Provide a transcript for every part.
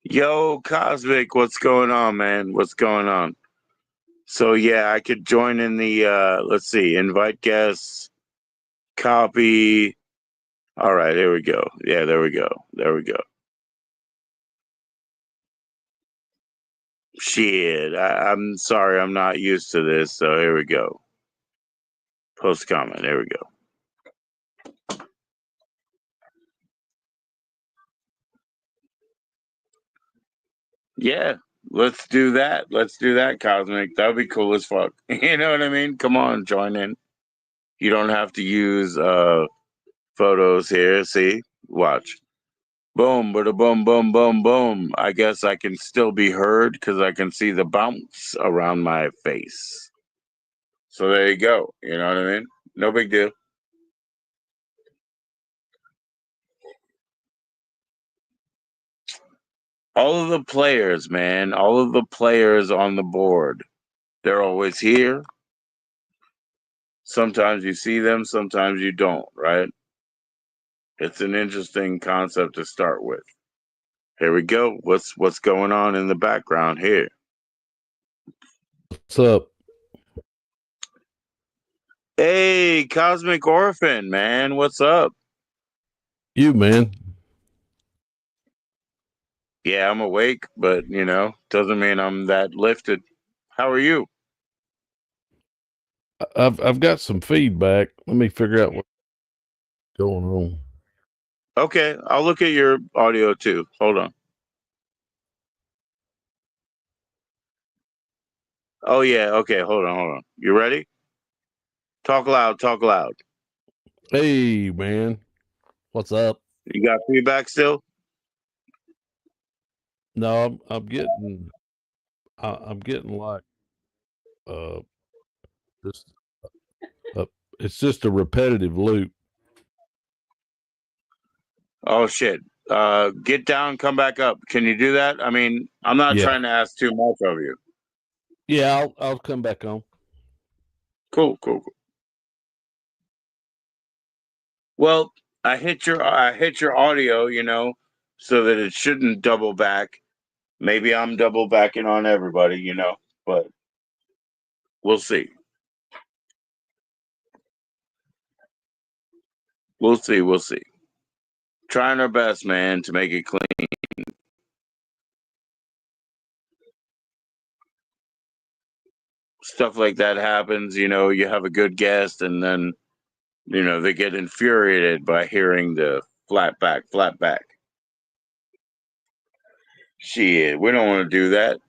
Yo, Cosmic, what's going on, man? What's going on? So yeah, I could join in the let's see, invite guests, copy. All right, here we go. Yeah, there we go. There we go. Shit, I'm sorry, I'm not used to this. So here we go. Post comment. There we go. Yeah, let's do that. Let's do that, Cosmic. That'd be cool as fuck. You know what I mean? Come on, join in. You don't have to use photos here. See, watch. Boom, bada boom, boom, boom, boom. I guess I can still be heard because I can see the bounce around my face. So there you go. You know what I mean? No big deal. All of the players, man, all of the players on the board, they're always here. Sometimes you see them, sometimes you don't, right? It's an interesting concept to start with. Here we go. What's going on in the background here? What's up? Hey, Cosmic Orphan, man, what's up? You, man. Yeah, I'm awake, but doesn't mean I'm that lifted. How are you? I've got some feedback. Let me figure out what's going on. Okay, I'll look at your audio too. Hold on. Oh yeah, okay, hold on. You ready? Talk loud, talk loud. Hey, man. What's up? You got feedback still? No, I'm getting like uh just uh, it's just a repetitive loop. Oh shit. Get down, come back up. Can you do that? I mean, I'm not Yeah, trying to ask too much of you. yeah. I'll come back on. Cool, cool, cool. Well, I hit your audio, so that it shouldn't double back. Maybe I'm double backing on everybody, but we'll see. We'll see. We'll see. Trying our best, man, to make it clean. Stuff like that happens, you have a good guest and then, they get infuriated by hearing the flat back. Shit, we don't want to do that.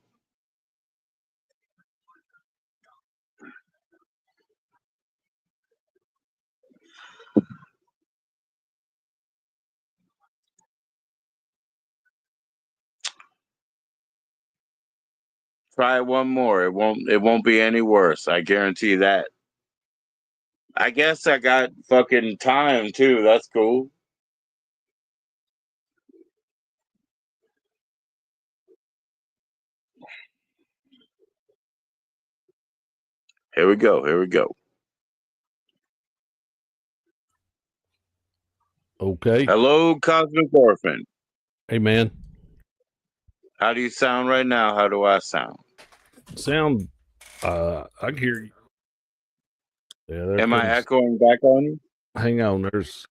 Try one more. It won't be any worse. I guarantee that. I guess I got fucking time too. That's cool. Here we go. Here we go. Okay. Hello, Cosmic Orphan. Hey, man. How do you sound right now? How do I sound? Sound. I can hear you. Yeah, there Am I comes. echoing back on you? Hang on. There's.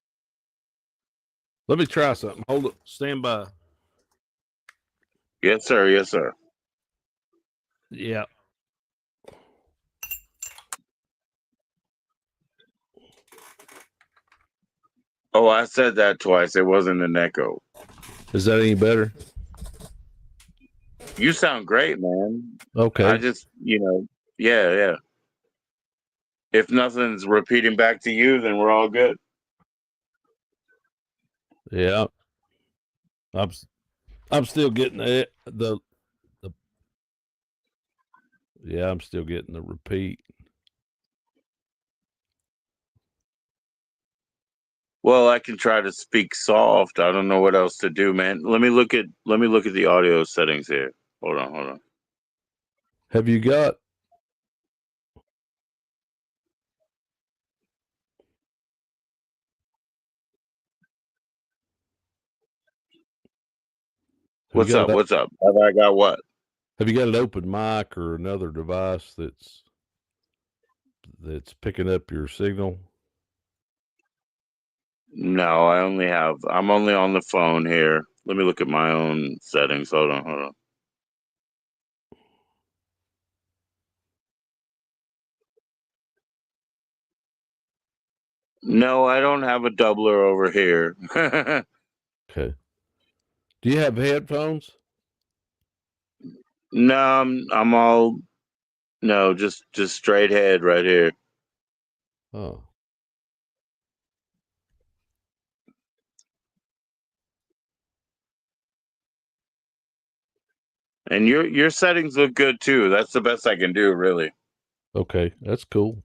Let me try something. Hold it. Stand by. Yes, sir. Yes, sir. Yeah. Oh, I said that twice. It wasn't an echo. Is that any better? You sound great, man. I Okay. just, yeah, yeah. If nothing's repeating back to you, then we're all good. Yeah. I'm. I'm still getting the. Yeah, I'm still getting the repeat. Well, I can try to speak soft. I don't know what else to do, man. Let me look at the audio settings here. Hold on, hold on. Have you got? What's up? What's up? Have I got what? Have you got an open mic or another device that's picking up your signal? No, I'm only on the phone here. Let me look at my own settings. Hold on. No, I don't have a doubler over here. Okay. Do you have headphones? No, I'm all no, just straight head right here. Oh. And your settings look good too. That's the best I can do, really. Okay, that's cool.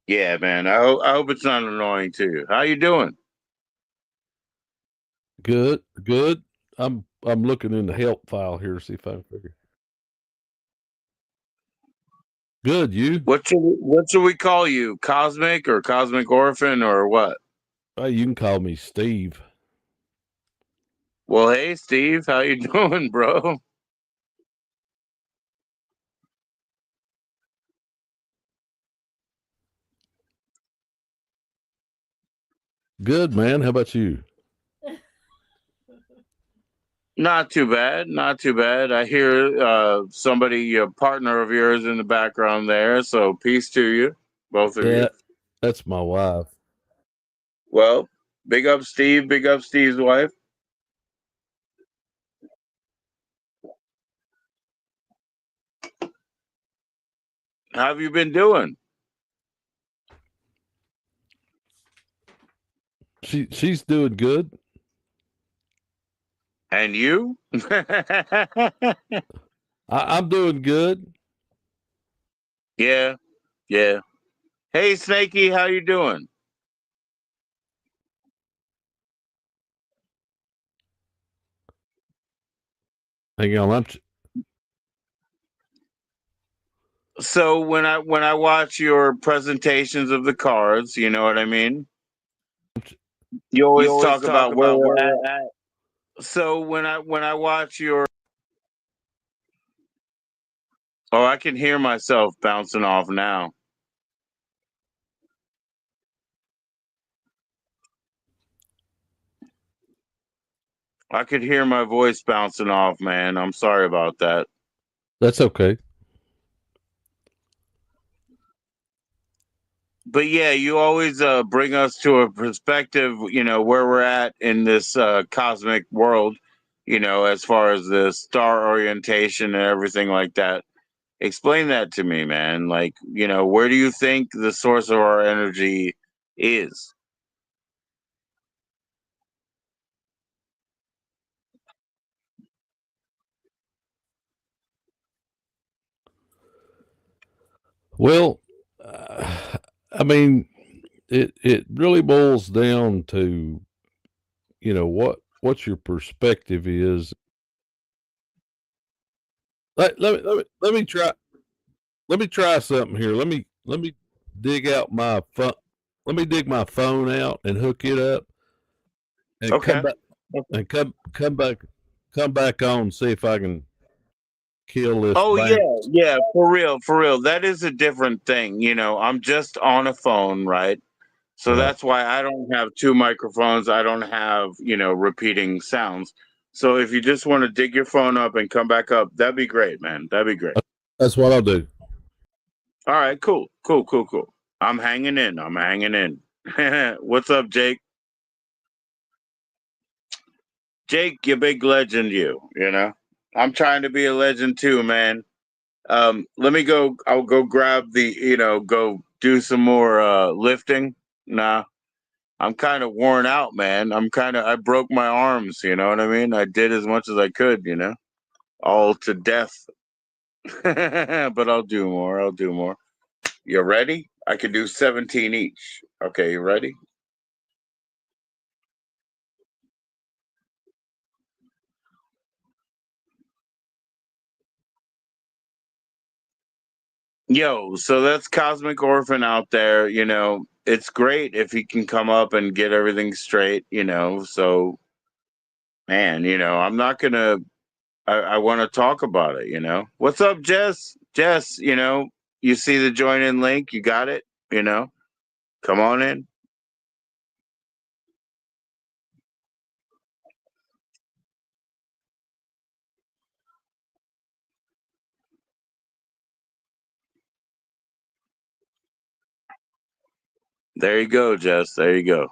Yeah, man. I hope it's not annoying to you. How you doing? Good. I'm looking in the help file here to see if I can figure. Good, you? What should we call you? Cosmic or Cosmic Orphan or what? You can call me Steve. Well, hey Steve, how you doing, bro? Good, man. How about you? Not too bad, not too bad. I hear somebody, a partner of yours, in the background there. So peace to you, both of you. That's my wife. Well, big up Steve, big up Steve's wife. How have you been doing? She's doing good. And you? I'm doing good. Yeah, yeah. Hey Snaky, how you doing? Hang on, So when I watch your presentations of the cards, you know what I mean? You always talk about where we're at. So when I watch your Oh, I can hear myself bouncing off now. I could hear my voice bouncing off, man. I'm sorry about that. That's okay. But yeah, you always bring us to a perspective, where we're at in this cosmic world, as far as the star orientation and everything like that. Explain that to me, man. Like, where do you think the source of our energy is? Well, I mean, it really boils down to, what your perspective is. Let me try something here. Let me dig out my phone. Let me dig my phone out and hook it up and Okay. come back on, see if I can kill this. Oh bounce. yeah, for real. That is a different thing. I'm just on a phone, right? So Right. that's why I don't have two microphones. I don't have, repeating sounds. So if you just want to dig your phone up and come back up, that'd be great, man. That'd be great. That's what I'll do. All right, cool. I'm hanging in. What's up, Jake? Jake, you big legend, you know. I'm trying to be a legend too, man. Let me go. I'll go grab go do some more lifting. Nah, I'm kind of worn out, man. I broke my arms, you know what I mean? I did as much as I could, all to death. But I'll do more. You ready? I can do 17 each. Okay, you ready? Yo, so that's Cosmic Orphan out there, It's great if he can come up and get everything straight, So man, I'm not gonna. I want to talk about it. What's up, Jess? Jess, you see the join in link? You got it? Come on in. There you go, Jess. There you go.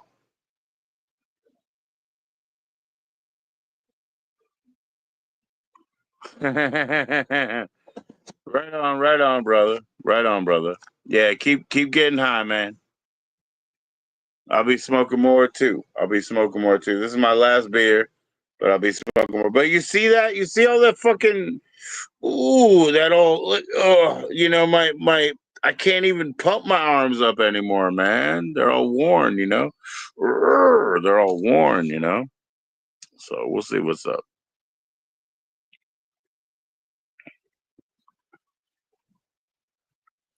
Right on, brother. Right on, brother. Yeah, keep getting high, man. I'll be smoking more too. This is my last beer, but I'll be smoking more. But you see that? You see all that fucking that all my I can't even pump my arms up anymore, man. They're all worn, They're all worn. So we'll see what's up.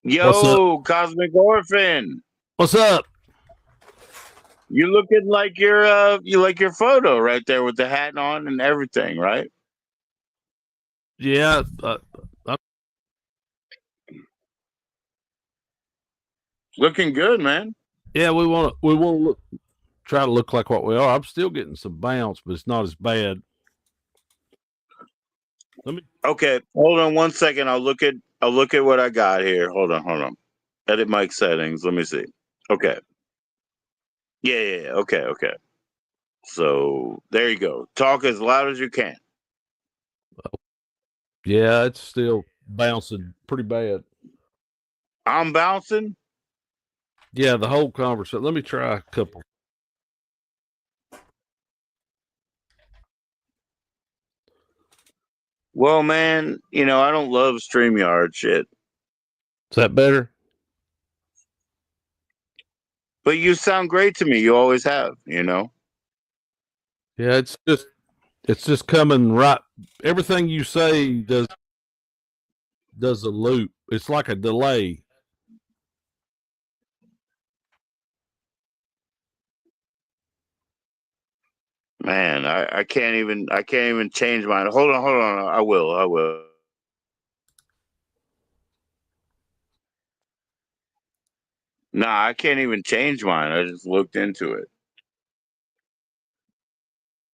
Yo, Cosmic Orphan. What's up? You looking like you like your photo right there with the hat on and everything, right? Yeah. Looking good, man. Yeah, we want to try to look like what we are. I'm still getting some bounce, but it's not as bad. Okay, hold on 1 second. I'll look at what I got here. Hold on. Edit mic settings. Let me see. Okay. Yeah. Okay. So there you go. Talk as loud as you can. Yeah, it's still bouncing pretty bad. I'm bouncing? Yeah, the whole conversation. Let me try a couple. Well, man, I don't love StreamYard shit. Is that better? But you sound great to me. You always have, Yeah, it's just coming right. Everything you say does a loop. It's like a delay. Man, I can't even change mine. Hold on. I will. Nah, I can't even change mine. I just looked into it.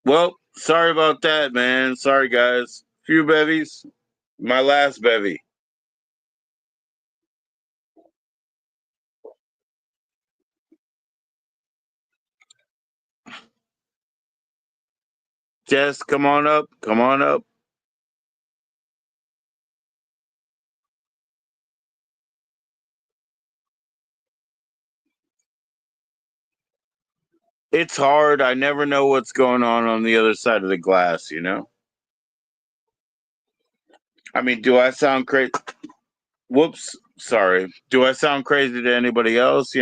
Well, sorry about that, man. Sorry, guys. Few bevies. My last bevy. Jess, come on up. It's hard. I never know what's going on the other side of the glass, I mean, do I sound crazy? Whoops. Sorry. Do I sound crazy to anybody else,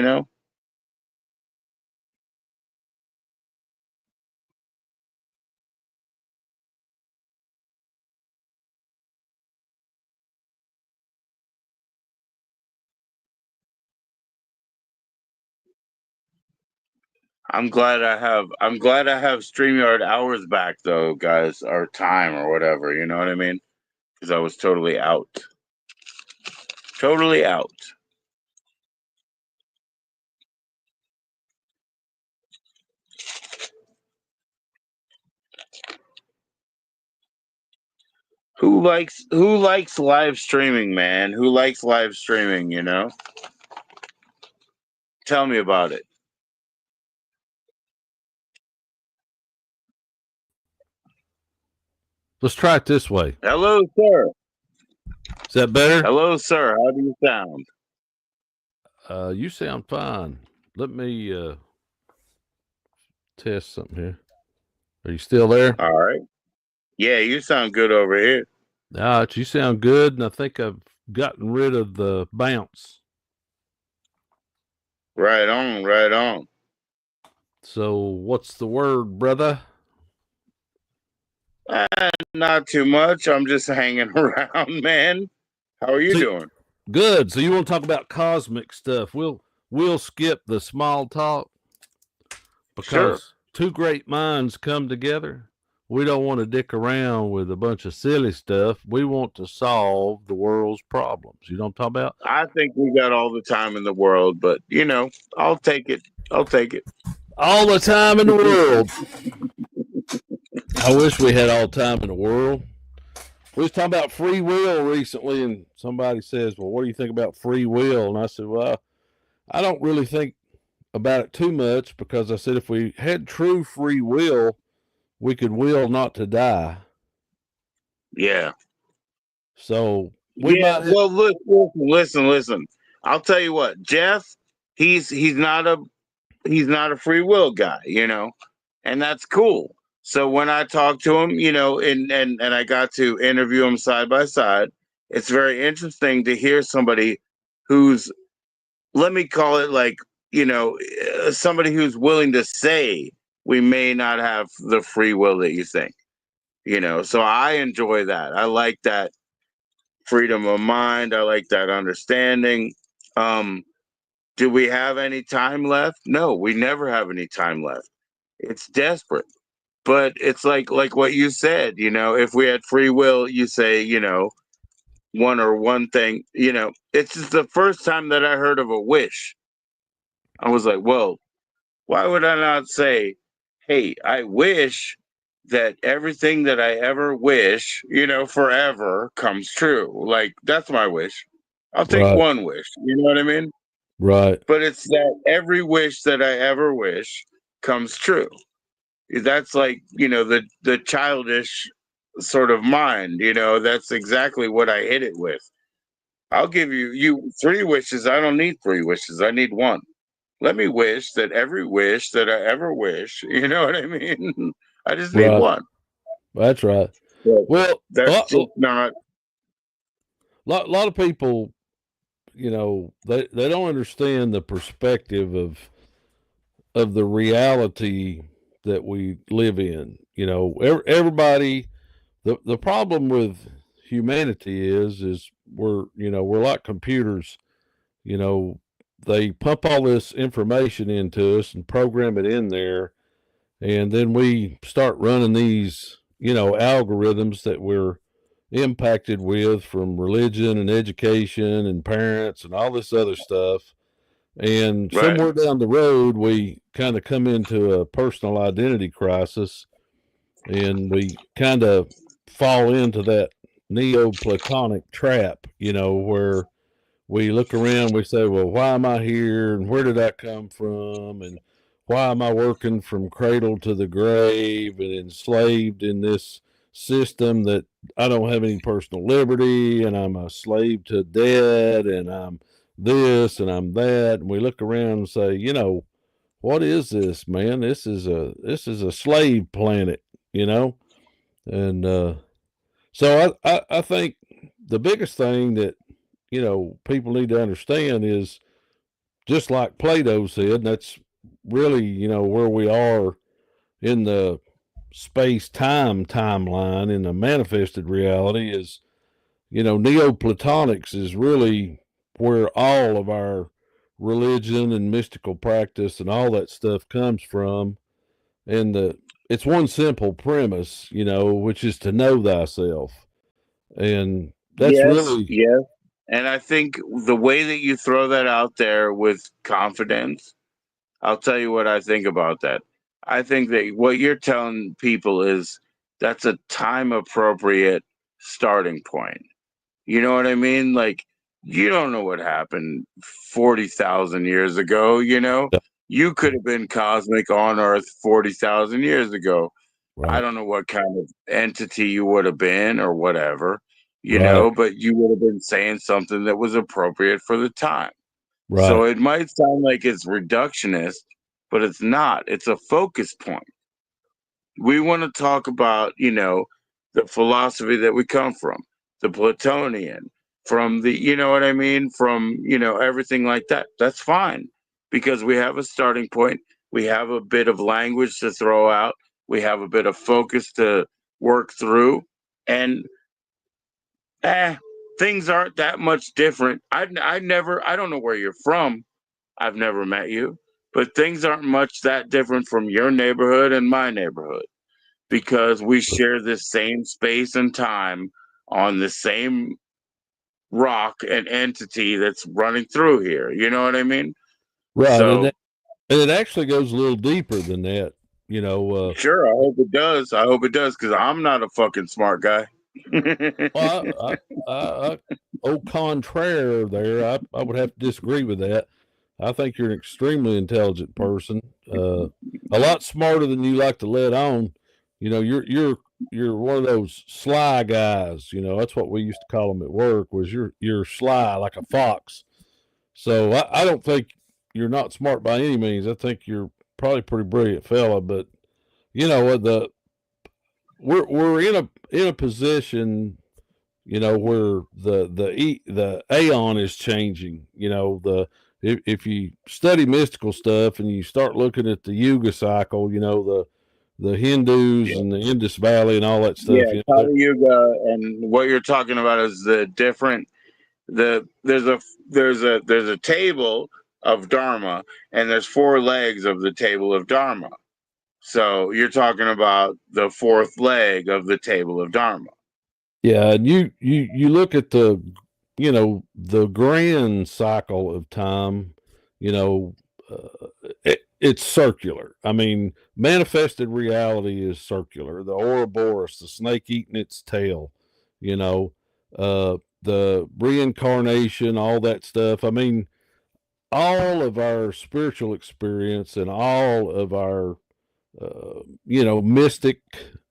I'm glad I have StreamYard hours back though, guys, or time or whatever, you know what I mean? Because I was totally out. Totally out. Who likes live streaming, man? Who likes live streaming, Tell me about it. Let's try it this way. Hello, sir. Is that better? Hello, sir. How do you sound? You sound fine. Let me test something here. Are you still there? All right. Yeah, you sound good over here. You sound good, and I think I've gotten rid of the bounce. Right on. So, what's the word, brother? Not too much. I'm just hanging around, man. How are you doing? Good. So you want to talk about cosmic stuff? We'll skip the small talk because two great minds come together. we don't want to dick around with a bunch of silly stuff. We want to solve the world's problems. You know what I'm talking about? I think we got all the time in the world, but I'll take it. I'll take it. All the time in the world. I wish we had all the time in the world. We was talking about free will recently, and somebody says, well, what do you think about free will? And I said, well, I don't really think about it too much, because I said if we had true free will, we could will not to die. Yeah. So we might have, well, listen. I'll tell you what, Jeff, he's not a free will guy, and that's cool. So when I talk to him, and I got to interview him side by side, it's very interesting to hear somebody who's, let me call it like, somebody who's willing to say we may not have the free will that you think, So I enjoy that. I like that freedom of mind. I like that understanding. Do we have any time left? No, we never have any time left. It's desperate. But it's like what you said, if we had free will, you say, one thing, it's just the first time that I heard of a wish. I was like, well, why would I not say, hey, I wish that everything that I ever wish, forever comes true. Like, that's my wish. I'll take right, one wish. You know what I mean? right, But it's that every wish that I ever wish comes true. That's like, the childish sort of mind, that's exactly what I hit it with. I'll give you three wishes. I don't need three wishes. I need one. Let me wish that every wish that I ever wish, you know what I mean? I just need right. one. That's right. But Well, that's just not. lot of people, they don't understand the perspective of the reality that we live in. Everybody, the problem with humanity is we're like computers. They pump all this information into us and program it in there, and then we start running these algorithms that we're impacted with from religion and education and parents and all this other stuff. And Right. somewhere down the road, we kind of come into a personal identity crisis, and we kind of fall into that Neoplatonic trap, where we look around, we say, well, why am I here? And where did I come from? And why am I working from cradle to the grave and enslaved in this system that I don't have any personal liberty, and I'm a slave to debt, and I'm this and I'm that? And we look around and say, what is this, man? This is a slave planet, you know? And so I think the biggest thing that people need to understand is, just like Plato said, and that's really where we are in the space time timeline in the manifested reality is, Neoplatonics is really where all of our religion and mystical practice and all that stuff comes from. And it's one simple premise, which is to know thyself. And that's Yes. really Yes. And I think the way that you throw that out there with confidence, I'll tell you what I think about that. I think that what you're telling people is that's a time appropriate starting point. You know what I mean? Like, you don't know what happened 40,000 years ago, You could have been cosmic on Earth 40,000 years ago. I right, don't know what kind of entity you would have been or whatever, right, but you would have been saying something that was appropriate for the time. So right, it might sound like it's reductionist, but it's not. It's a focus point. We want to talk about, the philosophy that we come from, the Platonian, from the, you know what I mean? From, everything like that. That's fine because we have a starting point. We have a bit of language to throw out. We have a bit of focus to work through. And things aren't that much different. I don't know where you're from. I've never met you, but things aren't much that different from your neighborhood and my neighborhood. because we share the same space and time on the same rock and entity that's running through here. You know what I mean? Right. So And it actually goes a little deeper than that. You know, sure, I hope it does. I hope it does because I'm not a fucking smart guy. well, au contraire, I would have to disagree with that. I think you're an extremely intelligent person, a lot smarter than you like to let on. You know, you're one of those sly guys. You know, that's what we used to call them at work. Was you're sly like a fox. So I don't think you're not smart by any means. I think you're probably a pretty brilliant fella. But you know, we're in a position, you know, where the aeon is changing. You know, if you study mystical stuff and you start looking at the Yuga cycle, you know, the Hindus Yeah, and the Indus Valley and all that yeah, stuff. You know, Kali Yuga, and what you're talking about is the different. There's a table of Dharma, and there's four legs of the table of Dharma. So you're talking about the fourth leg of the table of Dharma. yeah, and you look at the, you know, the grand cycle of time. You know, it's circular. I mean, manifested reality is circular. The Ouroboros, the snake eating its tail, you know, the reincarnation, all that stuff. I mean, all of our spiritual experience and all of our, you know, mystic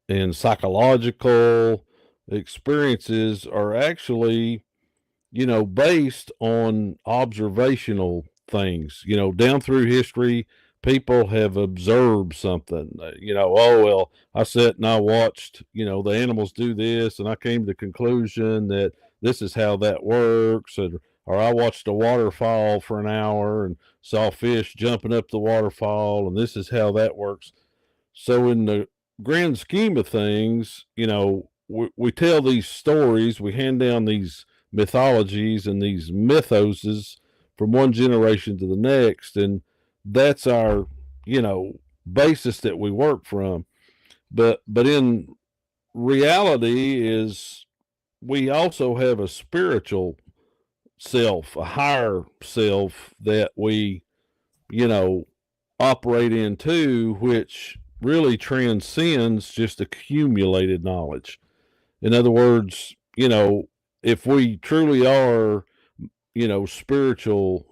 and psychological experiences are actually, you know, based on observational things. You know, down through history, people have observed something. You know, oh well, I sat and I watched, you know, the animals do this, and I came to the conclusion that this is how that works. And or I watched a waterfall for an hour and saw fish jumping up the waterfall, and this is how that works. So in the grand scheme of things, you know, we tell these stories, we hand down these mythologies and these mythoses from one generation to the next, and that's our, you know, basis that we work from. But in reality is we also have a spiritual self, a higher self that we, you know, operate in too, which really transcends just accumulated knowledge. In other words, you know, if we truly are, you know, spiritual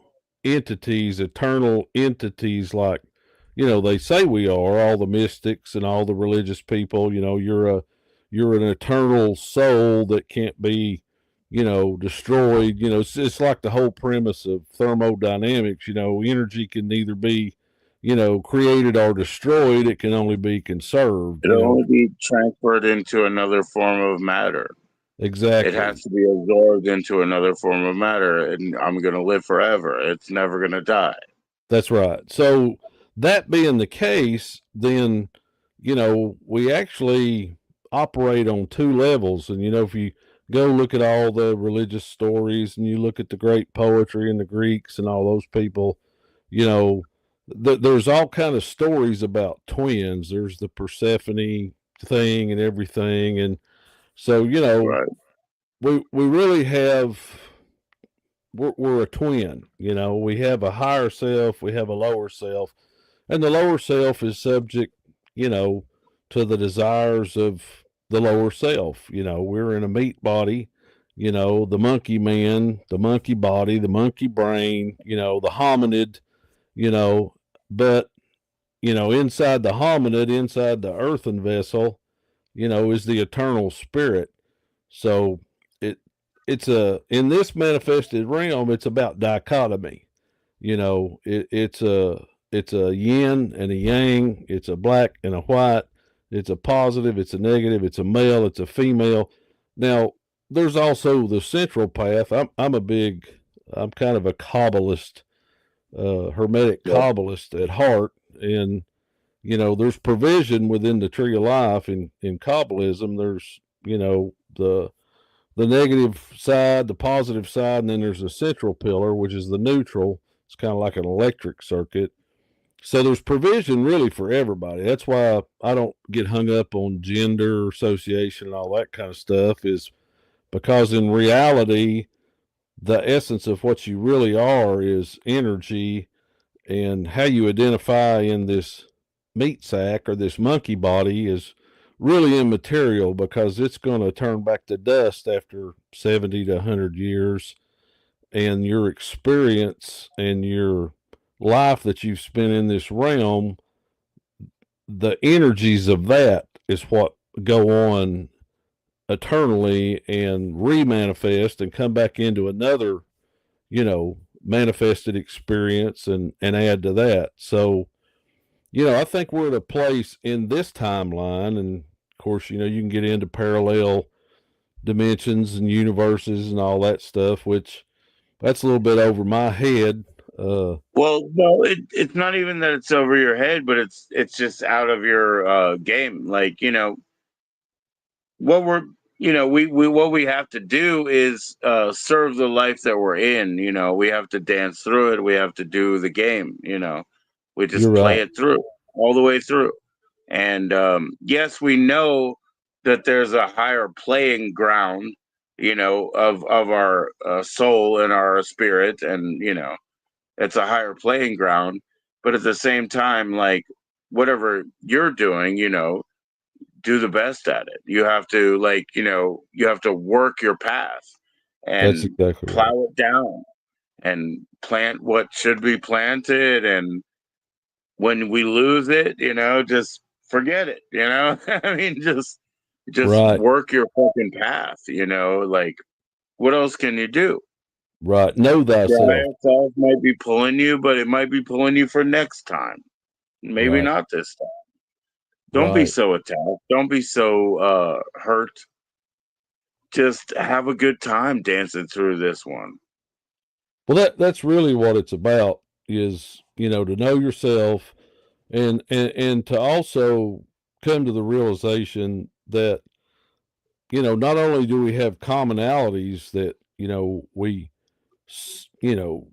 entities, eternal entities, like, you know, they say we are, all the mystics and all the religious people, you know, you're an eternal soul that can't be, you know, destroyed. You know, it's like the whole premise of thermodynamics. You know, energy can neither be, you know, created or destroyed. It can only be conserved, you It'll know. only be transferred into another form of matter. It has Exactly. to be absorbed into another form of matter, and I'm going to live forever. It's never going to die. That's right. So that being the case, then, you know, we actually operate on two levels. And, you know, if you go look at all the religious stories and you look at the great poetry and the Greeks and all those people, you know, there's all kind of stories about twins. There's the Persephone thing and everything. And so, you know, Right. we really have, we're a twin. You know, we have a higher self, we have a lower self, and the lower self is subject, you know, to the desires of the lower self. You know, we're in a meat body, you know, the monkey man, the monkey body, the monkey brain, you know, the hominid, you know, but, you know, inside the hominid, inside the earthen vessel, you know, is the eternal spirit. So it it's a, in this manifested realm, it's about dichotomy. You know, it's a yin and a yang, it's a black and a white, it's a positive, it's a negative, it's a male, it's a female. Now, there's also the central path. I'm kind of a Kabbalist, hermetic Yep. Kabbalist at heart, and you know, there's provision within the tree of life in Kabbalism. There's, you know, the negative side, the positive side, and then there's a central pillar, which is the neutral. It's kind of like an electric circuit. So there's provision really for everybody. That's why I don't get hung up on gender association and all that kind of stuff, is because in reality, the essence of what you really are is energy, and how you identify in this meat sack or this monkey body is really immaterial, because it's going to turn back to dust after 70 to 100 years. And your experience and your life that you've spent in this realm, the energies of that is what go on eternally and remanifest and come back into another, manifested experience, and add to that. So, I think we're at a place in this timeline, and of course, you can get into parallel dimensions and universes and all that stuff, which that's a little bit over my head. Well, no, it's not even that it's over your head, but it's just out of your game. Like, what we're we what we have to do is serve the life that we're in. We have to dance through it. We have to do the game. We You're just play right. it through all the way through. And yes, we know that there's a higher playing ground, of our soul and our spirit, and it's a higher playing ground. But at the same time, like, whatever you're doing, do the best at it. You have to, like, you have to work your path That's and exactly right. plow it down and plant what should be planted. And when we lose it, just forget it. I mean, just Right. work your fucking path. Like, what else can you do? Right. Know The thyself. higher self might be pulling you, but it might be pulling you for next time. Maybe Right. not this time. Don't be Right. so attacked. Don't be so hurt. Just have a good time dancing through this one. Well, that's really what it's about, is, to know yourself, and to also come to the realization that, not only do we have commonalities that, we, you know,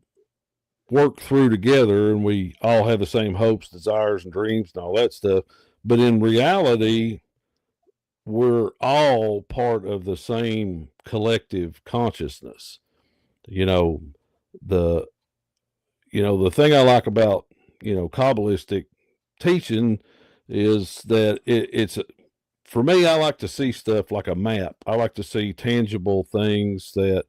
work through together, and we all have the same hopes, desires, and dreams and all that stuff, but in reality, we're all part of the same collective consciousness. You know, the the thing I like about Kabbalistic teaching is that it's, for me, I like to see stuff like a map. I like to see tangible things that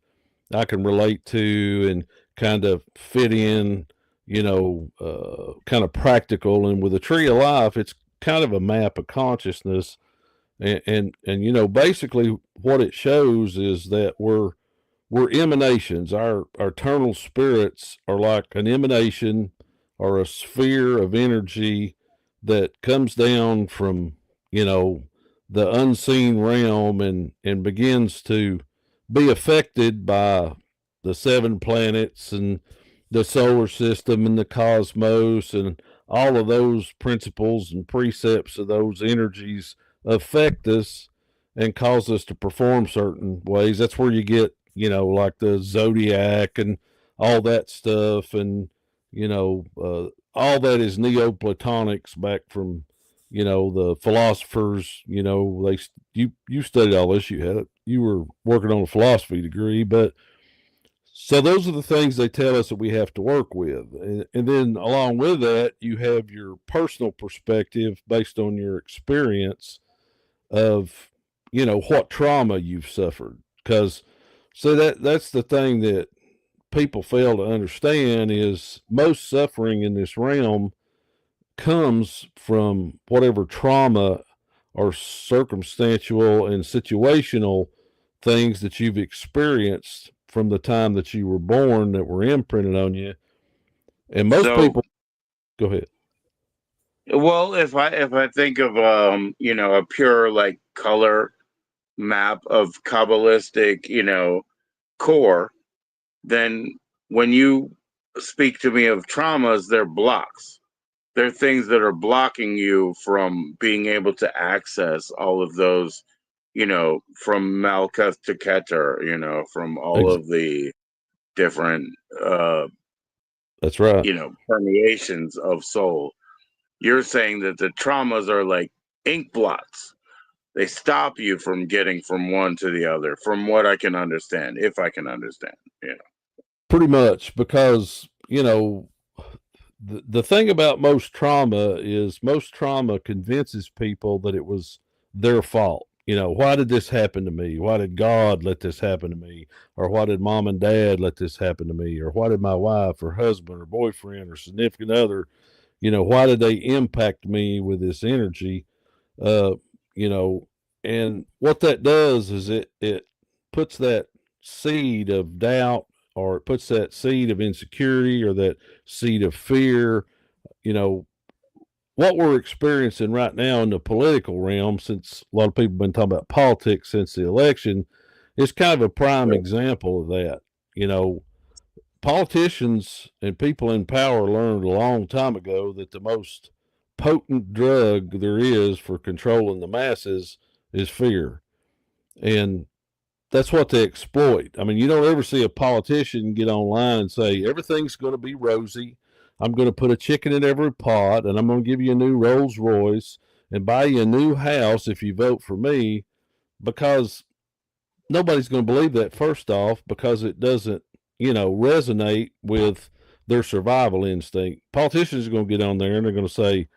I can relate to and kind of fit in, kind of practical. And with a tree of life, it's kind of a map of consciousness. And basically what it shows is that we're emanations. Our eternal spirits are like an emanation or a sphere of energy that comes down from, the unseen realm, and begins to be affected by the seven planets and the solar system and the cosmos, and all of those principles and precepts of those energies affect us and cause us to perform certain ways. That's where you get, like the zodiac and all that stuff. And, all that is Neoplatonics, back from, the philosophers. You studied all this. You were working on a philosophy degree. But so those are the things they tell us that we have to work with. And then along with that, you have your personal perspective based on your experience of, what trauma you've suffered. Because, so that's the thing that people fail to understand, is most suffering in this realm comes from whatever trauma or circumstantial and situational things that you've experienced from the time that you were born, that were imprinted on you. And most So, people, go ahead. well, if I think of a pure, like, color map of Kabbalistic, core, then when you speak to me of traumas, they're blocks. They're things that are blocking you from being able to access all of those, from Malkuth to Keter, from all Ex- of the different That's right. Permeations of soul. You're saying that the traumas are like ink blots. They stop you from getting from one to the other, from what I can understand, if I can understand. Pretty much, because the thing about most trauma is most trauma convinces people that it was their fault. Why did this happen to me? Why did God let this happen to me? Or why did mom and dad let this happen to me? Or why did my wife or husband or boyfriend or significant other, why did they impact me with this energy? Uh, and what that does is it puts that seed of doubt, or it puts that seed of insecurity, or that seed of fear. you know what we're experiencing right now in the political realm, since a lot of people have been talking about politics since the election, is kind of a prime example of that. you know Politicians and people in power learned a long time ago that the most potent drug there is for controlling the masses is fear. And that's what they exploit. I mean, you don't ever see a politician get online and say, everything's going to be rosy. I'm going to put a chicken in every pot, and I'm going to give you a new Rolls Royce and buy you a new house if you vote for me, because nobody's going to believe that, first off, because it doesn't, resonate with their survival instinct. Politicians are going to get on there and they're going to say,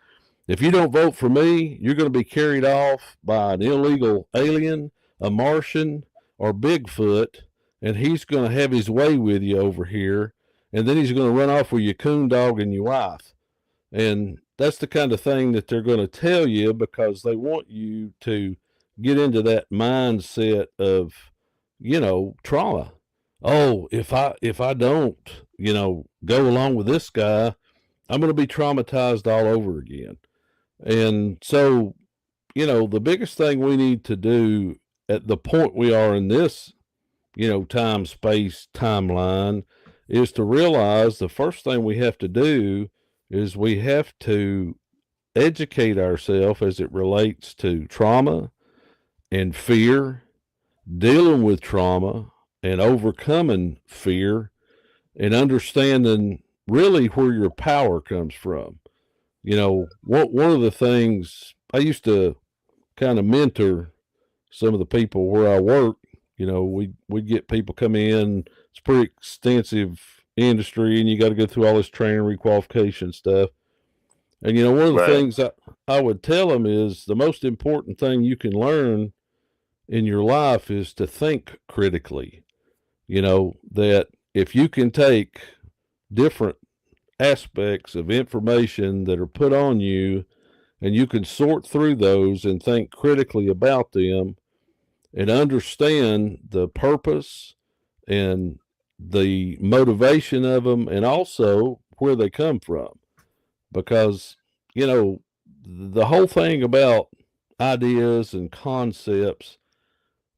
if you don't vote for me, you're going to be carried off by an illegal alien, a Martian, or Bigfoot, and he's going to have his way with you over here, and then he's going to run off with your coon dog and your wife. And that's the kind of thing that they're going to tell you, because they want you to get into that mindset of, trauma. Oh, if I don't, go along with this guy, I'm going to be traumatized all over again. And so, the biggest thing we need to do at the point we are in this, time, space, timeline, is to realize the first thing we have to do is we have to educate ourselves as it relates to trauma and fear, dealing with trauma and overcoming fear, and understanding really where your power comes from. One of the things I used to kind of mentor some of the people where I work. We'd get people come in. It's pretty extensive industry, and you got to go through all this training, requalification stuff. And one of the things I would tell them is the most important thing you can learn in your life is to think critically. That if you can take different aspects of information that are put on you, and you can sort through those and think critically about them and understand the purpose and the motivation of them, and also where they come from. Because, the whole thing about ideas and concepts,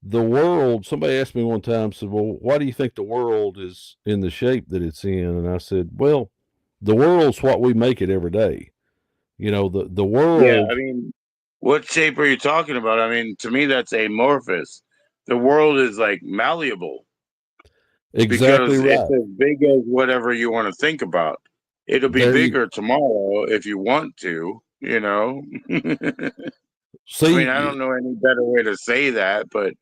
the world, somebody asked me one time, said, well, why do you think the world is in the shape that it's in? And I said, well, the world's what we make it every day. The world. Yeah, I mean, what shape are you talking about? I mean, to me, that's amorphous. The world is like malleable. Exactly because right. It's as big as whatever you want to think about. It'll be bigger tomorrow if you want to, See, I mean, I don't know any better way to say that, but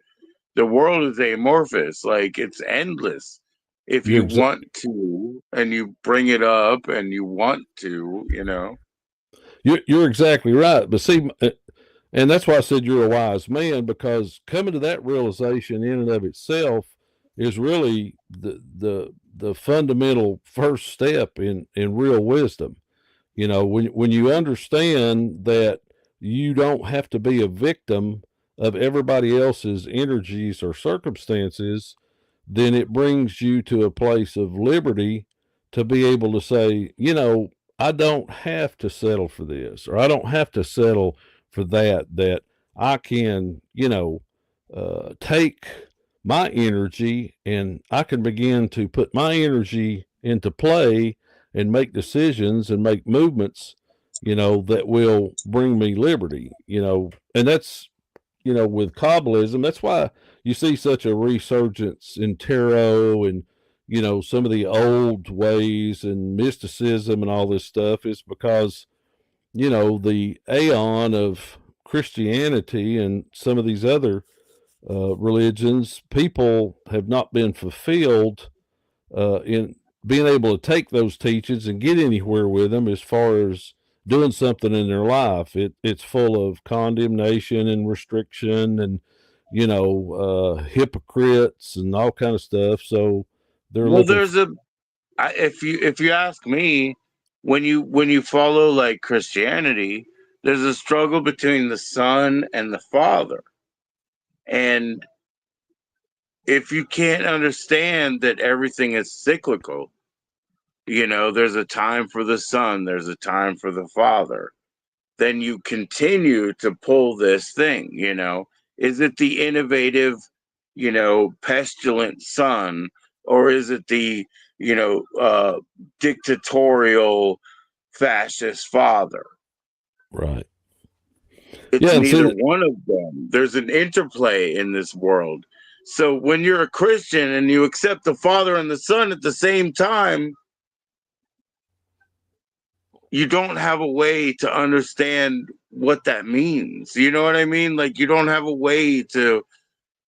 the world is amorphous. Like, it's endless. If you want to, and you bring it up and you want to, You're exactly right. But see, and that's why I said you're a wise man, because coming to that realization in and of itself is really the fundamental first step in real wisdom. When you understand that you don't have to be a victim of everybody else's energies or circumstances, then it brings you to a place of liberty to be able to say, I don't have to settle for this, or I don't have to settle for that I can, take my energy, and I can begin to put my energy into play and make decisions and make movements, that will bring me liberty, and that's, with Kabbalism. That's why you see such a resurgence in tarot and, some of the old ways and mysticism and all this stuff, is because, the aeon of Christianity and some of these other religions, people have not been fulfilled in being able to take those teachings and get anywhere with them as far as doing something in their life. It's full of condemnation and restriction and hypocrites and all kind of stuff. So they're Well, looking. there's if you ask me, when you follow like Christianity, there's a struggle between the Son and the Father, and if you can't understand that everything is cyclical, there's a time for the Son, there's a time for the Father, then you continue to pull this thing. Is it the innovative, pestilent Son, or is it the, dictatorial fascist father? Right. It's neither one of them. There's an interplay in this world. So when you're a Christian and you accept the Father and the Son at the same time, you don't have a way to understand what that means. You know what I mean? Like, you don't have a way to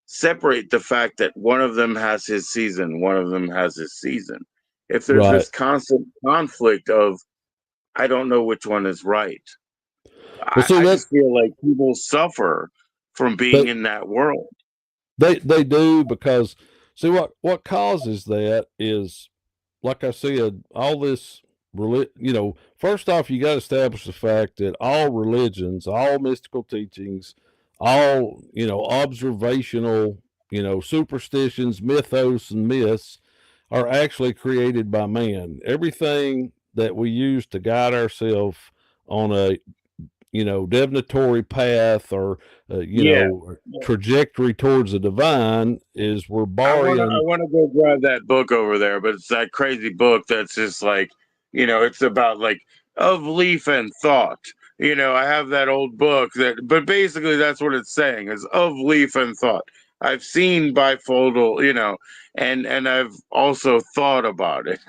separate the fact that one of them has his season, one of them has his season. If there's this constant conflict of, I don't know which one is right. I just feel like people suffer from being in that world. They do, because see what causes that is, like I said, all this first off, you got to establish the fact that all religions, all mystical teachings, all observational, superstitions, mythos, and myths are actually created by man. Everything that we use to guide ourselves on a divinatory path or trajectory towards the divine is we're borrowing. I want to go grab that book over there, but it's that crazy book that's just like, it's about like of leaf and thought. I have that old book but basically that's what it's saying, is of leaf and thought. I've seen bifodal, and I've also thought about it,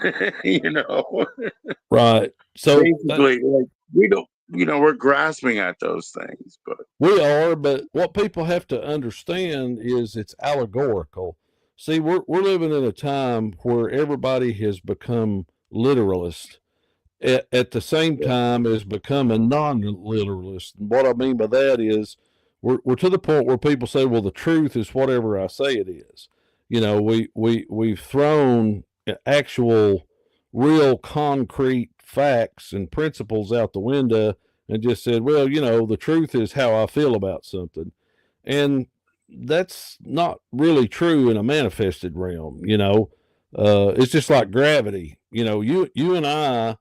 Right. So basically, like, we don't, we're grasping at those things, but we are. But what people have to understand is it's allegorical. See, we're living in a time where everybody has become literalist. At the same time as become a non-literalist. And what I mean by that is we're to the point where people say, well, the truth is whatever I say it is. We've thrown actual, real, concrete facts and principles out the window and just said, well, the truth is how I feel about something. And that's not really true in a manifested realm. It's just like gravity. You and I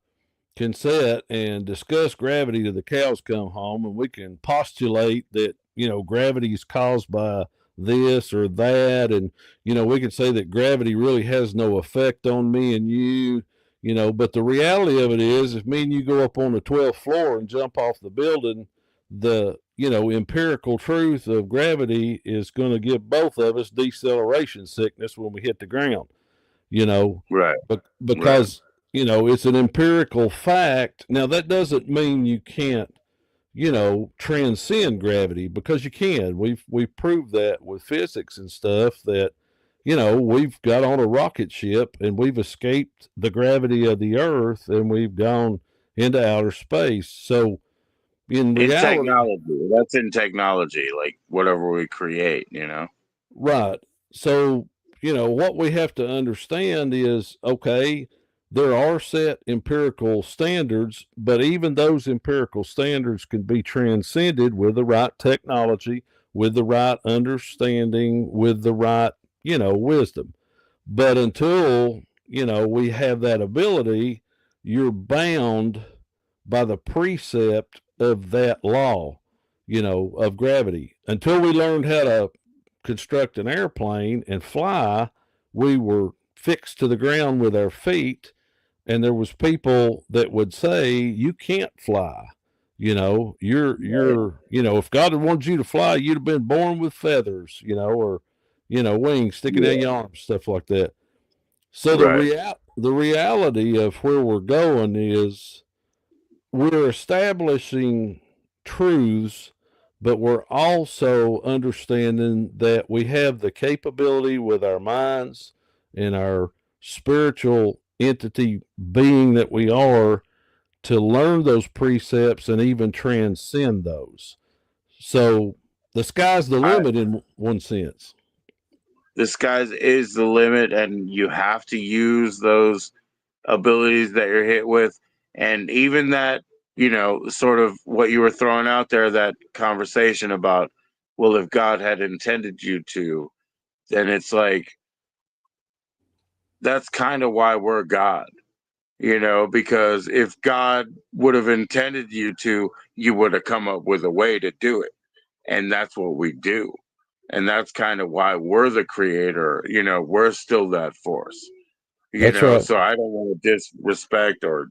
can sit and discuss gravity till the cows come home, and we can postulate that gravity is caused by this or that, and we can say that gravity really has no effect on me and you. But the reality of it is, if me and you go up on the 12th floor and jump off the building, the empirical truth of gravity is going to give both of us deceleration sickness when we hit the ground. Right. Because it's an empirical fact. Now, that doesn't mean you can't, transcend gravity, because you can. We've proved that with physics and stuff, that, we've got on a rocket ship and we've escaped the gravity of the earth and we've gone into outer space. So in reality, technology, that's in technology, like whatever we create, Right. So, what we have to understand is, okay, there are set empirical standards, but even those empirical standards can be transcended with the right technology, with the right understanding, with the right, wisdom. But until, we have that ability, you're bound by the precept of that law, of gravity. Until we learned how to construct an airplane and fly, we were fixed to the ground with our feet. And there was people that would say, you can't fly. You're if God had wanted you to fly, you'd have been born with feathers, or wings sticking out your arms, stuff like that. So Right. the reality of where we're going is we're establishing truths, but we're also understanding that we have the capability with our minds and our spiritual entity being that we are to learn those precepts and even transcend those. So the sky's the I, limit in one sense. the sky's is the limit, and you have to use those abilities that you're hit with, and even that, sort of what you were throwing out there, that conversation about, well, if God had intended you to, then it's like that's kind of why we're God. Because if God would have intended you to, you would have come up with a way to do it. And that's what we do. And that's kind of why we're the creator. We're still that force. That's right. So I don't want to disrespect or,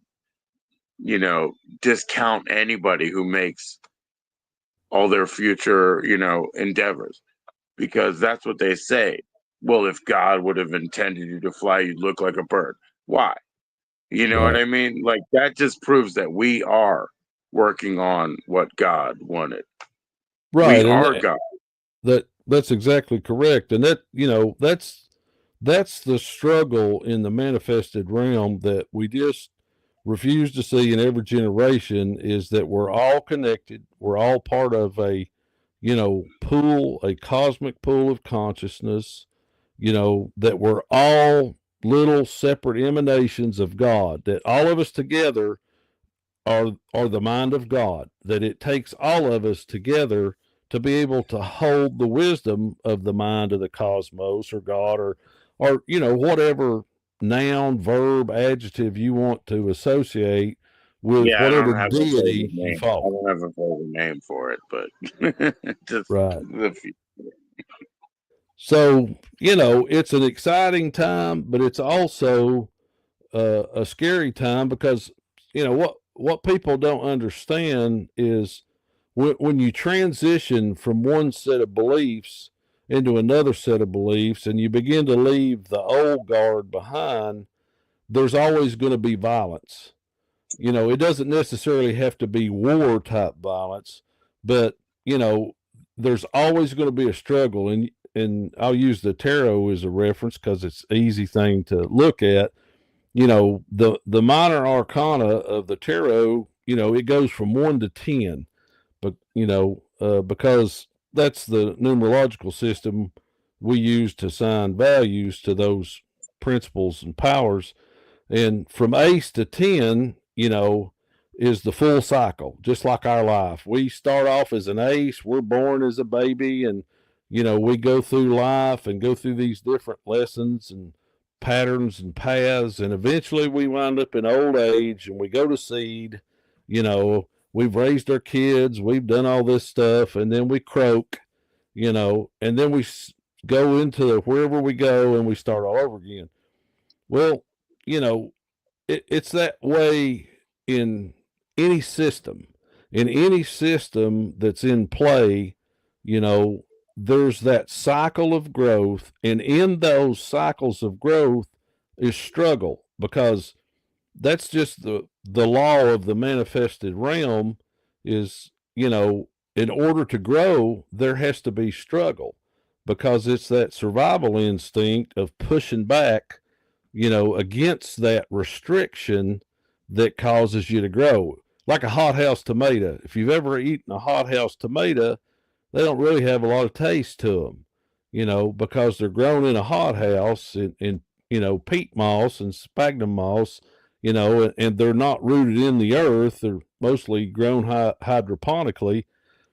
you know, discount anybody who makes all their future, endeavors, because that's what they say. Well, if God would have intended you to fly, you'd look like a bird. Why? You know what Right. I mean? Like that just proves that we are working on what God wanted. We Right. And are God. that's exactly correct. And that's the struggle in the manifested realm that we just refuse to see in every generation is that we're all connected. We're all part of a, pool, a cosmic pool of consciousness, that we're all little separate emanations of God, that all of us together are the mind of God, that it takes all of us together to be able to hold the wisdom of the mind of the cosmos or God or whatever noun, verb, adjective you want to associate with Yeah, I don't whatever have a favorite deity you name. I follow. don't have a favorite name for it, but just Right. the So, it's an exciting time, but it's also a scary time because, what people don't understand is when you transition from one set of beliefs into another set of beliefs and you begin to leave the old guard behind, there's always going to be violence. It doesn't necessarily have to be war type violence, but there's always going to be a struggle. And I'll use the tarot as a reference because it's an easy thing to look at. The minor arcana of the tarot, it goes from 1 to 10, but because that's the numerological system we use to assign values to those principles and powers. And from ace to 10, is the full cycle, just like our life. We start off as an ace, we're born as a baby, and, we go through life and go through these different lessons and patterns and paths. And eventually we wind up in old age and we go to seed, we've raised our kids, we've done all this stuff, and then we croak, and then we go into wherever we go and we start all over again. Well, you know, it's that way in any system. In any system that's in play, you know, there's that cycle of growth. And in those cycles of growth is struggle because that's just the law of the manifested realm is, in order to grow, there has to be struggle because it's that survival instinct of pushing back, against that restriction that causes you to grow. Like a hothouse tomato. If you've ever eaten a hothouse tomato, they don't really have a lot of taste to them, because they're grown in a hothouse in peat moss and sphagnum moss, and they're not rooted in the earth. They're mostly grown hydroponically.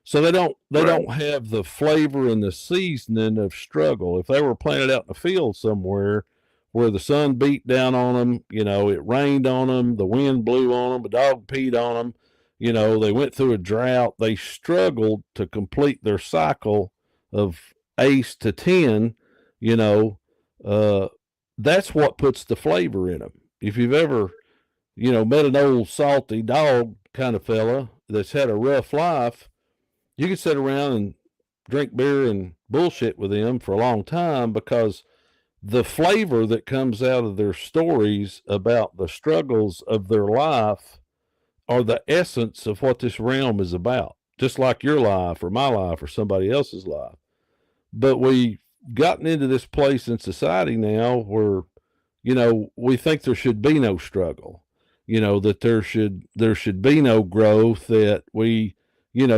So they right, don't have the flavor and the seasoning of struggle. If they were planted out in a field somewhere where the sun beat down on them, it rained on them, the wind blew on them, a dog peed on them, they went through a drought, they struggled to complete their cycle of ace to 10, you know, uh, that's what puts the flavor in them. If you've ever, met an old salty dog kind of fella that's had a rough life, you can sit around and drink beer and bullshit with them for a long time because the flavor that comes out of their stories about the struggles of their life are the essence of what this realm is about, just like your life or my life or somebody else's life. But we've gotten into this place in society now where, we think there should be no struggle, that there should be no growth, that we,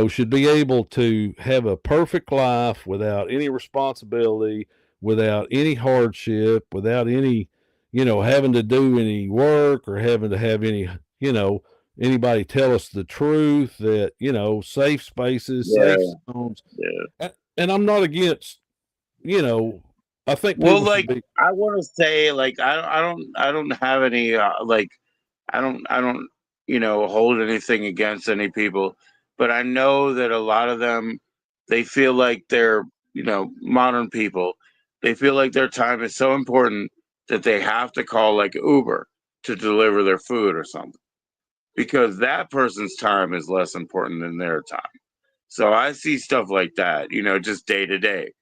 should be able to have a perfect life without any responsibility, without any hardship, without any, having to do any work or having to have any, anybody tell us the truth, that, safe spaces, Yeah, safe zones. yeah. And I'm not against, you know, I think Well, people should like be I want to say, like I don't have any like I don't hold anything against any people, but I know that a lot of them they feel like they're modern people. They feel like their time is so important that they have to call like Uber to deliver their food or something because that person's time is less important than their time. So I see stuff like that, just day to day.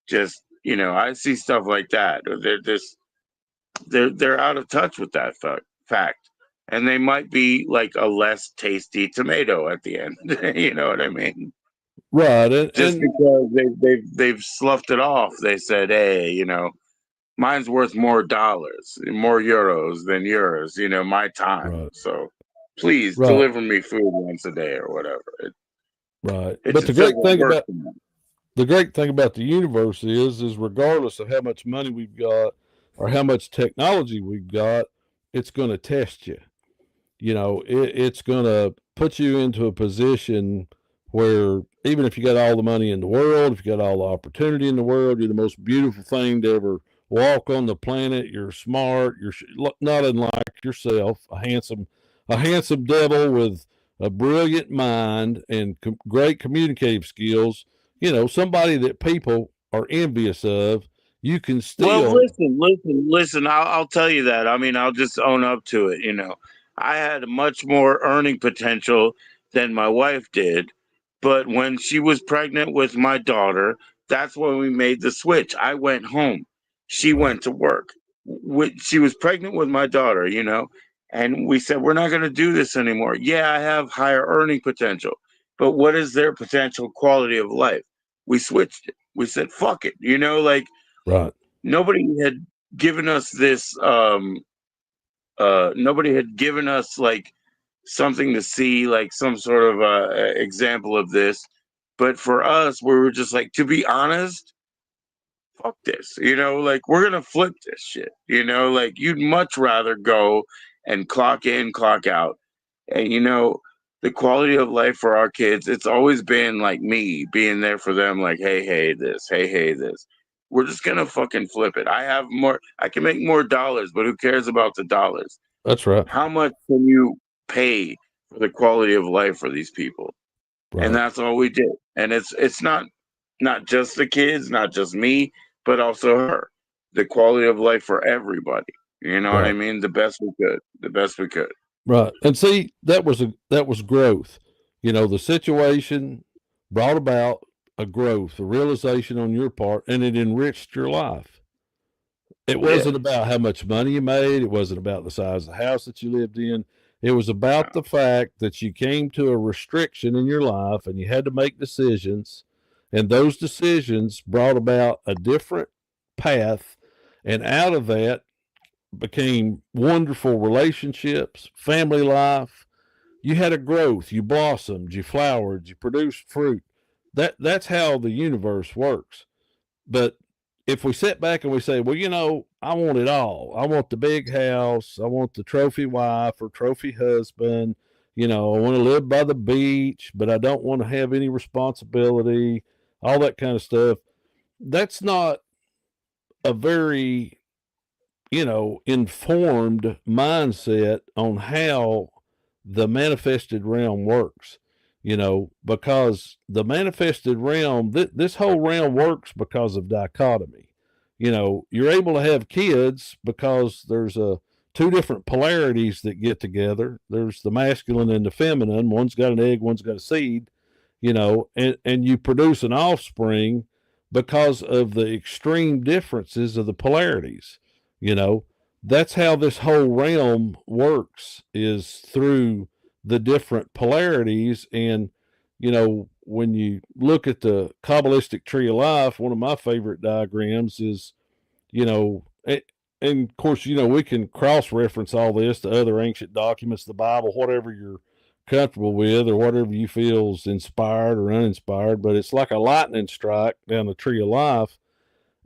Just I see stuff like that. They're out of touch with that fact, and they might be like a less tasty tomato at the end. You know what I mean? right. Just because they've sloughed it off, they said, "Hey, mine's worth more dollars, more euros than yours. My time. Right, So please right, deliver me food once a day or whatever." right. It But just doesn't work for me. the great thing about the universe is regardless of how much money we've got or how much technology we've got, it's going to test you. It's going to put you into a position where even if you got all the money in the world, if you got all the opportunity in the world, you're the most beautiful thing to ever walk on the planet. You're smart. You're not unlike yourself, a handsome devil with a brilliant mind and great communicative skills. Somebody that people are envious of. You can Well, still, listen. I'll tell you that. I mean, I'll just own up to it. I had much more earning potential than my wife did, but when she was pregnant with my daughter, that's when we made the switch. I went home. She right, went to work. She was pregnant with my daughter, and we said we're not going to do this anymore. Yeah, I have higher earning potential, but what is their potential quality of life? We switched it. We said, fuck it. Like right. nobody had given us this nobody had given us like something to see, like some sort of example of this, but for us we were just like, to be honest, fuck this, like we're gonna flip this shit, like you'd much rather go and clock in, clock out. And the quality of life for our kids, it's always been like me being there for them, like, hey this, hey this. We're just gonna fucking flip it. I can make more dollars, but who cares about the dollars? That's right, How much can you pay for the quality of life for these people? And right, that's all we did. And it's not just the kids, not just me, but also her. The quality of life for everybody. You know what I right. mean? The best we could. The best we could. Right. And see, that was growth. The situation brought about a growth, a realization on your part, and it enriched your life. It Yeah. wasn't about how much money you made, it wasn't about the size of the house that you lived in. It was about the fact that you came to a restriction in your life and you had to make decisions, and those decisions brought about a different path, and out of that became wonderful relationships, family life. You had a growth, you blossomed, you flowered, you produced fruit. That's how the universe works. But if we sit back and we say, well, I want it all. I want the big house, I want the trophy wife or trophy husband, I want to live by the beach, but I don't want to have any responsibility, all that kind of stuff. That's not a very informed mindset on how the manifested realm works. Because the manifested realm, this whole realm works because of dichotomy. You're able to have kids because there's two different polarities that get together. There's the masculine and the feminine. One's got an egg, one's got a seed. And you produce an offspring because of the extreme differences of the polarities. You know, that's how this whole realm works, is through the different polarities. And, you know, when you look at the Kabbalistic tree of life, one of my favorite diagrams is, you know, and of course, you know, we can cross reference all this to other ancient documents, the Bible, whatever you're comfortable with, or whatever you feel is inspired or uninspired. But it's like a lightning strike down the tree of life.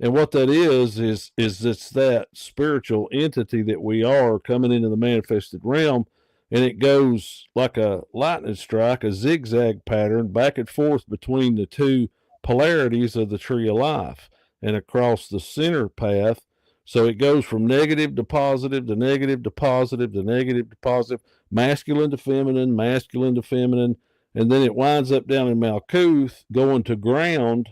And what that is it's that spiritual entity that we are coming into the manifested realm. And it goes like a lightning strike, a zigzag pattern back and forth between the two polarities of the tree of life and across the center path. So it goes from negative to positive to negative to positive to negative to positive, masculine to feminine, masculine to feminine. And then it winds up down in Malkuth, going to ground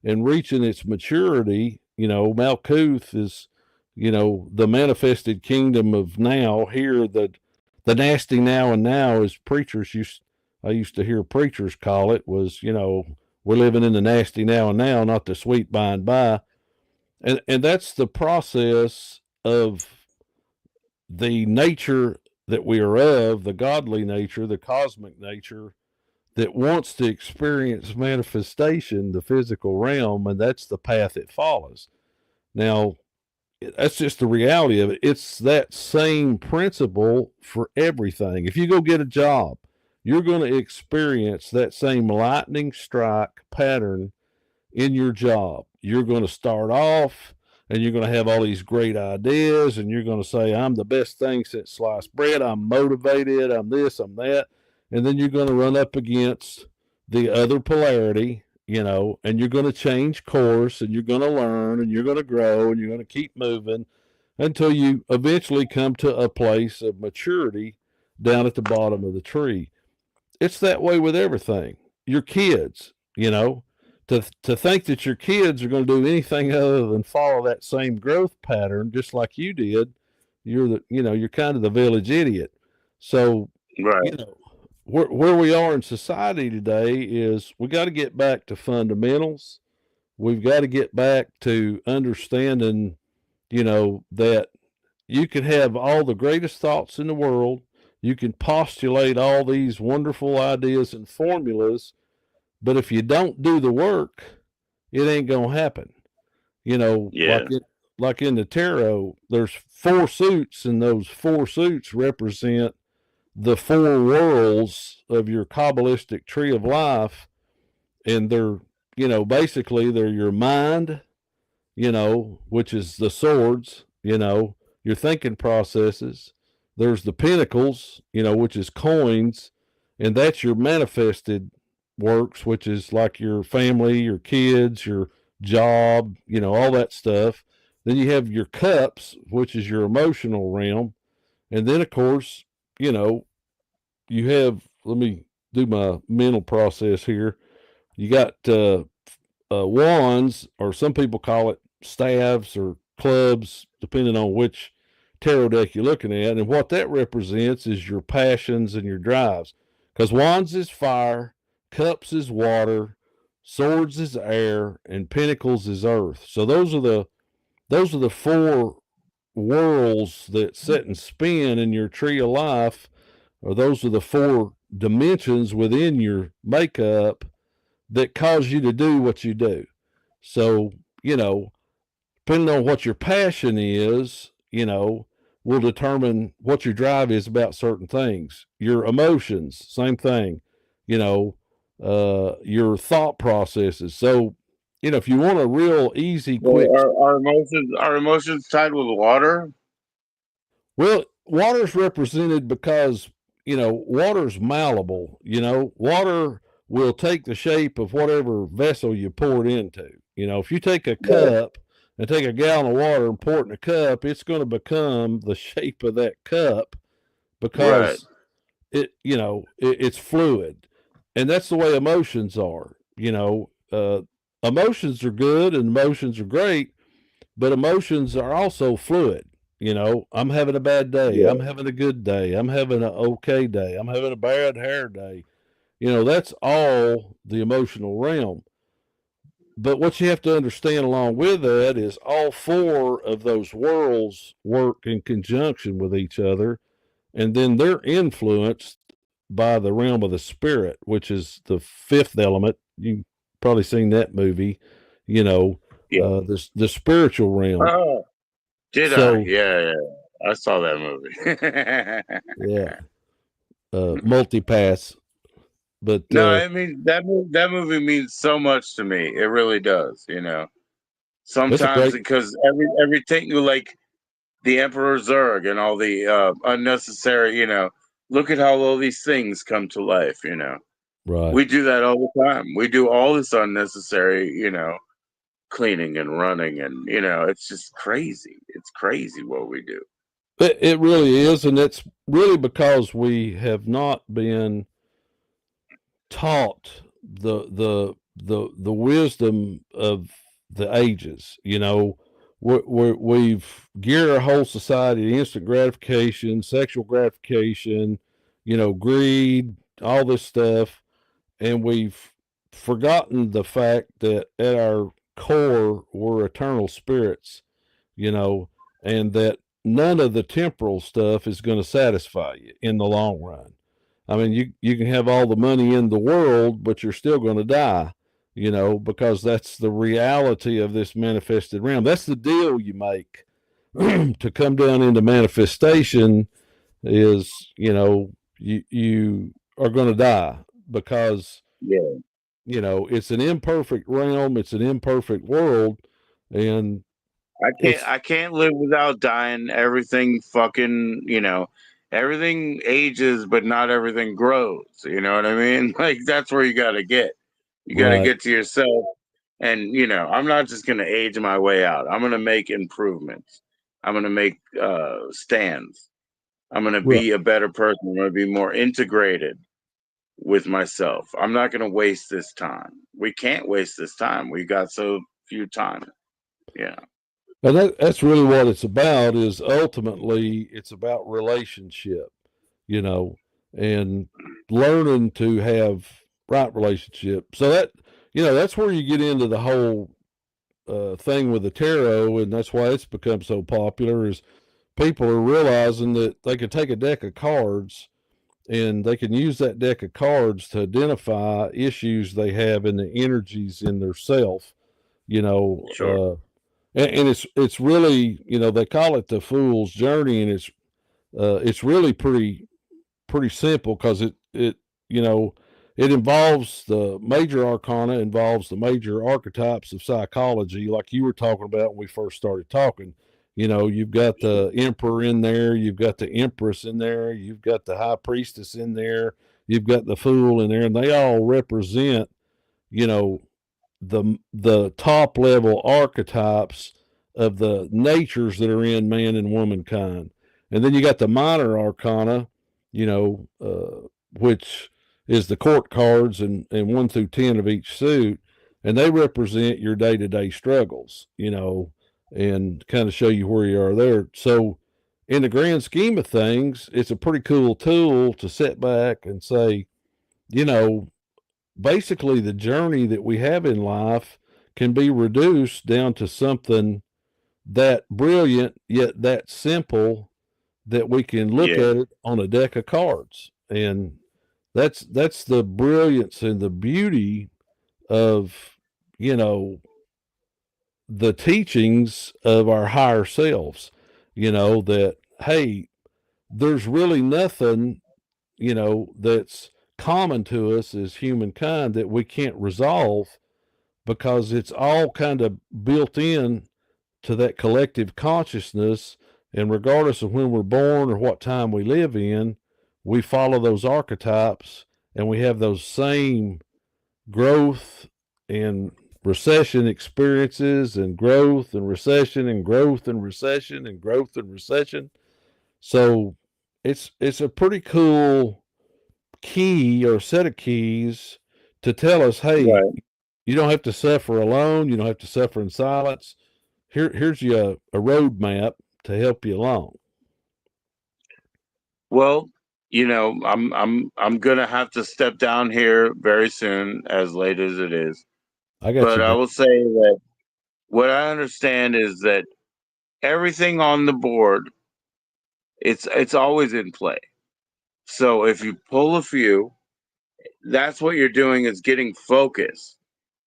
and reaching its maturity. You know, Malkuth is, you know, the manifested kingdom of now. Here, the nasty now and now, as I used to hear preachers call it, was, you know, we're living in the nasty now and now, not the sweet by and by. And that's the process of the nature that we are of, the godly nature, the cosmic nature, that wants to experience manifestation, the physical realm, and that's the path it follows. Now, that's just the reality of it. It's that same principle for everything. If you go get a job, you're going to experience that same lightning strike pattern in your job. You're going to start off and you're going to have all these great ideas, and you're going to say, I'm the best thing since sliced bread. I'm motivated. I'm this, I'm that. And then you're going to run up against the other polarity, you know, and you're going to change course, and you're going to learn, and you're going to grow, and you're going to keep moving until you eventually come to a place of maturity down at the bottom of the tree. It's that way with everything. Your kids, you know, to think that your kids are going to do anything other than follow that same growth pattern, just like you did, you're kind of the village idiot. So, Right. you know, where we are in society today is we got to get back to fundamentals. We've got to get back to understanding, you know, that you can have all the greatest thoughts in the world. You can postulate all these wonderful ideas and formulas, but if you don't do the work, it ain't going to happen. You know, Yeah. like in the tarot, there's 4 suits, and those 4 suits represent the 4 worlds of your Kabbalistic tree of life. And they're, you know, basically they're your mind, you know, which is the swords, you know, your thinking processes. There's the pentacles, you know, which is coins, and that's your manifested works, which is like your family, your kids, your job, you know, all that stuff. Then you have your cups, which is your emotional realm. And then, of course, you know, you have, let me do my mental process here. You got wands, or some people call it staves or clubs, depending on which tarot deck you're looking at. And what that represents is your passions and your drives. Because wands is fire, cups is water, swords is air, and pentacles is earth. So those are the 4 worlds that sit and spin in your tree of life, or those are the 4 dimensions within your makeup that cause you to do what you do. So, you know, depending on what your passion is, you know, will determine what your drive is about certain things. Your emotions, same thing, you know, your thought processes. So, you know, if you want a real easy, quick. Are emotions tied with water? Well, water's represented because, you know, water's malleable. You know, water will take the shape of whatever vessel you pour it into. You know, if you take a cup and take a gallon of water and pour it in a cup, it's going to become the shape of that cup because it's fluid. And that's the way emotions are. You know, emotions are good and emotions are great, but emotions are also fluid. You know, I'm having a bad day. Yeah. I'm having a good day. I'm having an okay day. I'm having a bad hair day. You know, that's all the emotional realm. but what you have to understand along with that is all four of those worlds work in conjunction with each other, and then they're influenced by the realm of the spirit, which is the fifth element. You probably seen that movie, you know, Yeah. the spiritual realm. Oh, did I? So Yeah, yeah. I saw that movie. yeah, multipass. But No, I mean that movie means so much to me. It really does. that's a Sometimes great because everything like the Emperor Zurg and all the unnecessary. Look at how all these things come to life. right. We do that all the time. We do all this unnecessary. Cleaning and running, and it's just crazy. It's crazy what we do. It really is, and it's really because we have not been taught the wisdom of the ages. We've geared our whole society to instant gratification, sexual gratification, greed, all this stuff, and we've forgotten the fact that at our core we're eternal spirits, and that none of the temporal stuff is going to satisfy you in the long run. I mean, you can have all the money in the world, but you're still going to die, because that's the reality of this manifested realm. That's the deal you make to come down into manifestation is, you are going to die because, Yeah, it's an imperfect realm, it's an imperfect world, and I can't. it's I can't live without dying. Everything fucking. Everything ages, but not everything grows. You know what I mean? Like that's where you got to get. You got to right. get to yourself, and I'm not just gonna age my way out. I'm gonna make improvements. I'm gonna make stands. I'm gonna Right. be a better person. I'm gonna be more integrated with myself. I'm not going to waste this time. We can't waste this time. We got so few time. Yeah. And that's really what it's about is ultimately it's about relationship, you know, and learning to have right relationship. So that's where you get into the whole thing with the tarot. And that's why it's become so popular is people are realizing that they can take a deck of cards and they can use that deck of cards to identify issues they have in the energies in their self, you know, Sure. and it's really, they call it the fool's journey, and it's really pretty simple because it you know it involves the major arcana, involves the major archetypes of psychology, like you were talking about when we first started talking. You've got the emperor in there, you've got the empress in there, you've got the high priestess in there, you've got the fool in there, and they all represent, you know the top level archetypes of the natures that are in man and womankind. And then you got the minor arcana, which is the court cards and 1 through 10 of each suit, and they represent your day to day struggles, and kind of show you where you are there. So, in the grand scheme of things, it's a pretty cool tool to sit back and say, you know, basically the journey that we have in life can be reduced down to something that brilliant yet that simple that we can look Yeah. at it on a deck of cards. And that's the brilliance and the beauty of, you know the teachings of our higher selves, that hey, there's really nothing, that's common to us as humankind that we can't resolve, because it's all kind of built in to that collective consciousness. And regardless of when we're born or what time we live in, we follow those archetypes and we have those same growth and recession experiences, and growth and recession and growth and recession and growth and recession. So it's a pretty cool key or set of keys to tell us, hey, Right. you don't have to suffer alone. You don't have to suffer in silence. Here's you a roadmap to help you along. Well, I'm gonna have to step down here very soon, as late as it is. I got But you, I man. will say that what I understand is that everything on the board, it's always in play. So if you pull a few, that's what you're doing is getting focus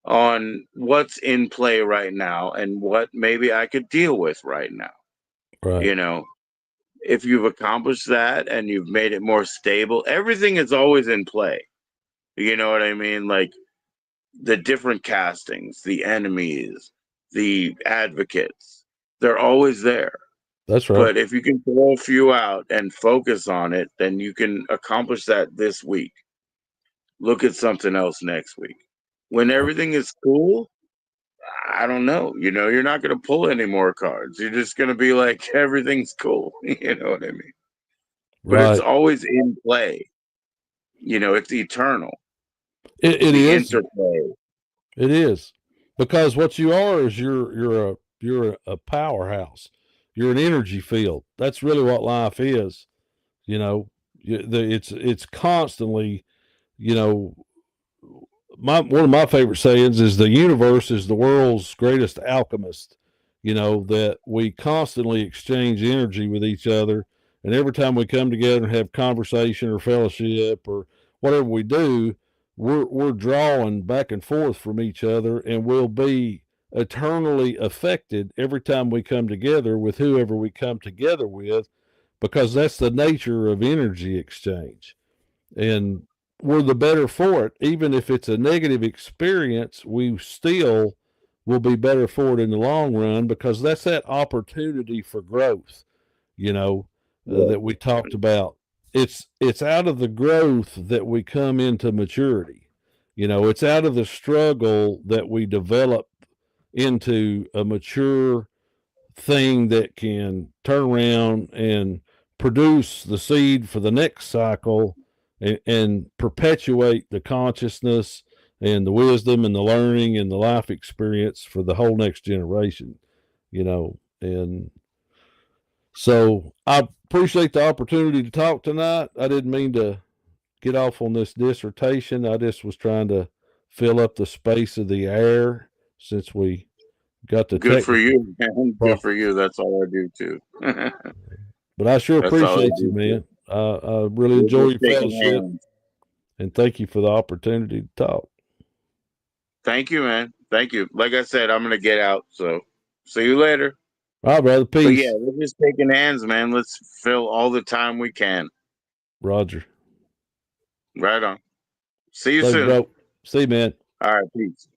on what's in play right now and what maybe I could deal with right now. Right. You know, if you've accomplished that and you've made it more stable, everything is always in play. You know what I mean? Like the different castings, the enemies, the advocates, they're always there. That's right. But if you can throw a few out and focus on it, then you can accomplish that this week. Look at something else next week. When everything is cool, I don't know. You know, you're not going to pull any more cards. You're just going to be like, everything's cool. You know what I mean? But it's Right. always in play. You know, it's eternal. It The is. interplay. It is, because what you are is you're a powerhouse. You're an energy field. That's really what life is. You know, it's constantly. You know, one of my favorite sayings is the universe is the world's greatest alchemist. You know, that we constantly exchange energy with each other, and every time we come together and have conversation or fellowship or whatever we do, we're drawing back and forth from each other, and we'll be eternally affected every time we come together with whoever we come together with, because that's the nature of energy exchange. And we're the better for it. Even if it's a negative experience, we still will be better for it in the long run, because that's that opportunity for growth, you know, Yeah. that we talked about. It's out of the growth that we come into maturity. You know, it's out of the struggle that we develop into a mature thing that can turn around and produce the seed for the next cycle, and perpetuate the consciousness and the wisdom and the learning and the life experience for the whole next generation, you know. And so I appreciate the opportunity to talk tonight. I didn't mean to get off on this dissertation. I just was trying to fill up the space of the air, since we got the Good for technical you, man. Good for problems. you. That's all I do too. But I sure That's all I appreciate you, do too. man. I really We're enjoy just your shaking fellowship, hands. and thank you for the opportunity to talk. Thank you, man. Thank you. Like I said, I'm gonna get out. So see you later. All right, brother. But yeah, Peace. we're just taking hands, man. Let's fill all the time we can. Roger. Right on. See you Thanks, soon. bro. See you, man. All right, peace.